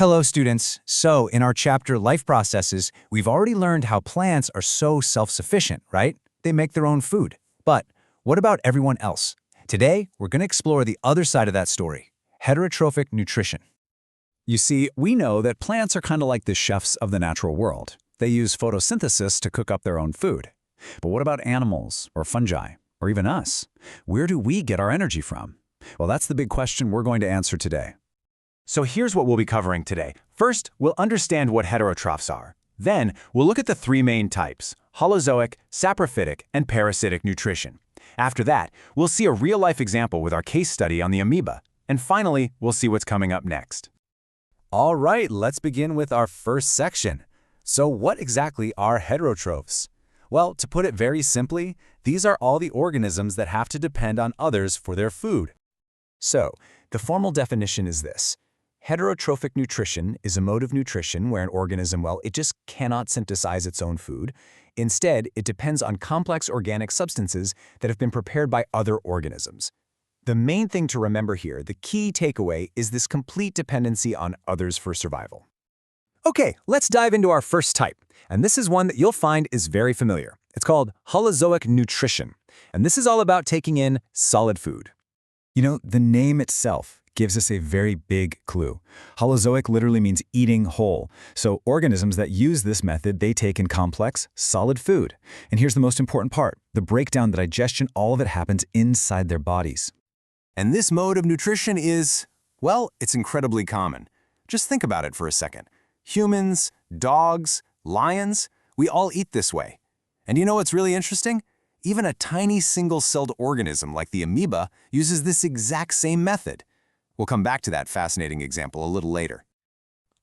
Hello, students. So, in our chapter Life Processes, we've already learned how plants are so self-sufficient, right? They make their own food. But what about everyone else? Today, we're going to explore the other side of that story, heterotrophic nutrition. You see, we know that plants are kind of like the chefs of the natural world. They use photosynthesis to cook up their own food. But what about animals, or fungi, or even us? Where do we get our energy from? Well, that's the big question we're going to answer today. So here's what we'll be covering today. First, we'll understand what heterotrophs are. Then, we'll look at the three main types: holozoic, saprophytic, and parasitic nutrition. After that, we'll see a real-life example with our case study on the amoeba. And finally, we'll see what's coming up next. All right, let's begin with our first section. So what exactly are heterotrophs? Well, to put it very simply, these are all the organisms that have to depend on others for their food. So, the formal definition is this. Heterotrophic nutrition is a mode of nutrition where an organism, it just cannot synthesize its own food. Instead, it depends on complex organic substances that have been prepared by other organisms. The main thing to remember here, the key takeaway, is this complete dependency on others for survival. Okay, let's dive into our first type, and this is one that you'll find is very familiar. It's called holozoic nutrition, and this is all about taking in solid food. You know, the name itself gives us a very big clue. Holozoic literally means eating whole. So organisms that use this method, they take in complex, solid food. And here's the most important part. The breakdown, the digestion, all of it happens inside their bodies. And this mode of nutrition is, well, it's incredibly common. Just think about it for a second. Humans, dogs, lions, we all eat this way. And you know what's really interesting? Even a tiny single-celled organism like the amoeba uses this exact same method. We'll come back to that fascinating example a little later.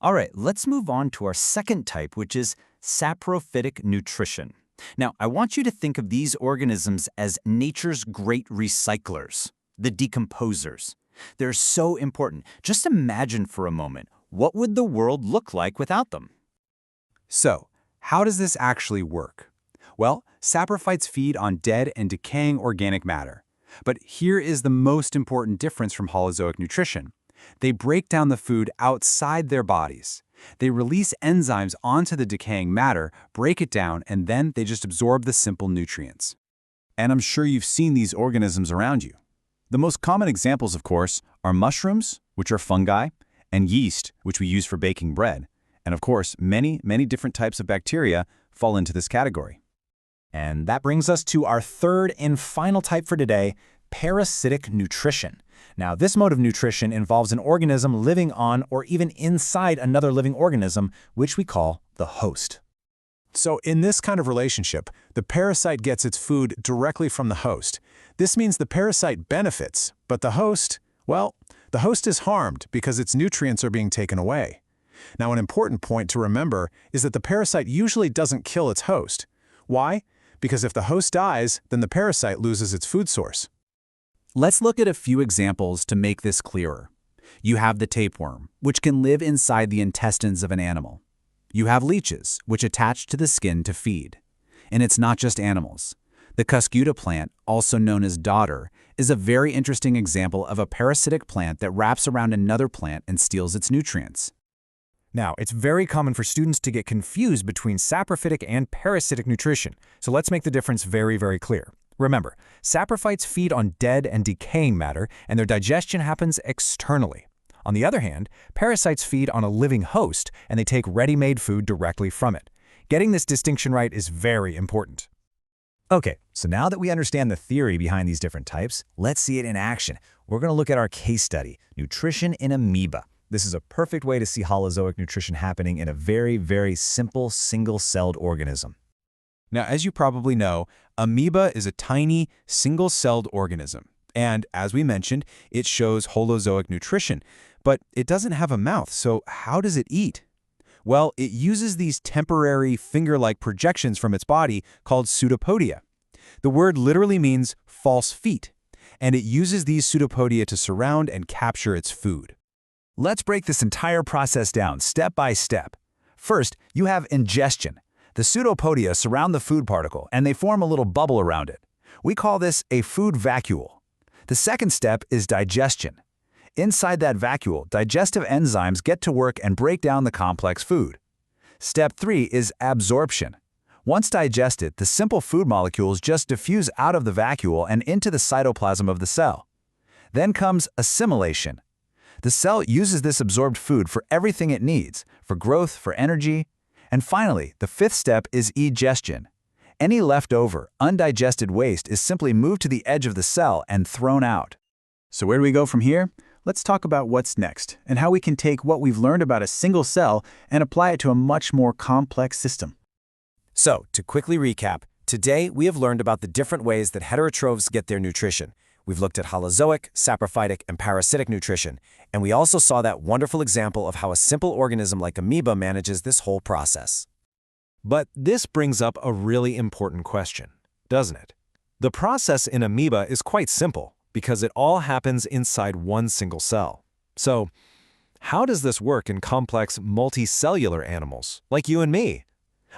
All right, let's move on to our second type, which is saprophytic nutrition. Now, I want you to think of these organisms as nature's great recyclers, the decomposers. They're so important. Just imagine for a moment, what would the world look like without them? So, how does this actually work? Well, saprophytes feed on dead and decaying organic matter. But here is the most important difference from holozoic nutrition. They break down the food outside their bodies. They release enzymes onto the decaying matter, break it down, and then they just absorb the simple nutrients. And I'm sure you've seen these organisms around you. The most common examples, of course, are mushrooms, which are fungi, and yeast, which we use for baking bread. And of course, many different types of bacteria fall into this category. And that brings us to our third and final type for today, parasitic nutrition. Now, this mode of nutrition involves an organism living on or even inside another living organism, which we call the host. So in this kind of relationship, the parasite gets its food directly from the host. This means the parasite benefits, but the host, well, the host is harmed because its nutrients are being taken away. Now, an important point to remember is that the parasite usually doesn't kill its host. Why? Because if the host dies, then the parasite loses its food source. Let's look at a few examples to make this clearer. You have the tapeworm, which can live inside the intestines of an animal. You have leeches, which attach to the skin to feed. And it's not just animals. The cuscuta plant, also known as dodder, is a very interesting example of a parasitic plant that wraps around another plant and steals its nutrients. Now, it's very common for students to get confused between saprophytic and parasitic nutrition, so let's make the difference very, very clear. Remember, saprophytes feed on dead and decaying matter, and their digestion happens externally. On the other hand, parasites feed on a living host, and they take ready-made food directly from it. Getting this distinction right is very important. Okay, so now that we understand the theory behind these different types, let's see it in action. We're going to look at our case study, nutrition in amoeba. This is a perfect way to see holozoic nutrition happening in a very, very simple single-celled organism. Now, as you probably know, amoeba is a tiny, single-celled organism. And as we mentioned, it shows holozoic nutrition. But it doesn't have a mouth, so how does it eat? Well, it uses these temporary finger-like projections from its body called pseudopodia. The word literally means false feet, and it uses these pseudopodia to surround and capture its food. Let's break this entire process down step by step. First, you have ingestion. The pseudopodia surround the food particle, and they form a little bubble around it. We call this a food vacuole. The second step is digestion. Inside that vacuole, digestive enzymes get to work and break down the complex food. Step 3 is absorption. Once digested, the simple food molecules just diffuse out of the vacuole and into the cytoplasm of the cell. Then comes assimilation. The cell uses this absorbed food for everything it needs, for growth, for energy. And finally, the 5th step is egestion. Any leftover, undigested waste is simply moved to the edge of the cell and thrown out. So where do we go from here? Let's talk about what's next and how we can take what we've learned about a single cell and apply it to a much more complex system. So, to quickly recap, today we have learned about the different ways that heterotrophs get their nutrition. We've looked at holozoic, saprophytic, and parasitic nutrition, and we also saw that wonderful example of how a simple organism like amoeba manages this whole process. But this brings up a really important question, doesn't it? The process in amoeba is quite simple because it all happens inside one single cell. So, how does this work in complex multicellular animals like you and me?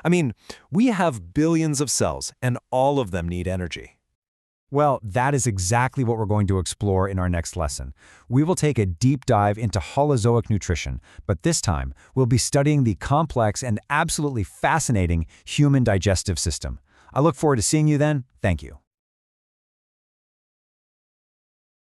I mean, we have billions of cells and all of them need energy. Well, that is exactly what we're going to explore in our next lesson. We will take a deep dive into holozoic nutrition, but this time we'll be studying the complex and absolutely fascinating human digestive system. I look forward to seeing you then. Thank you.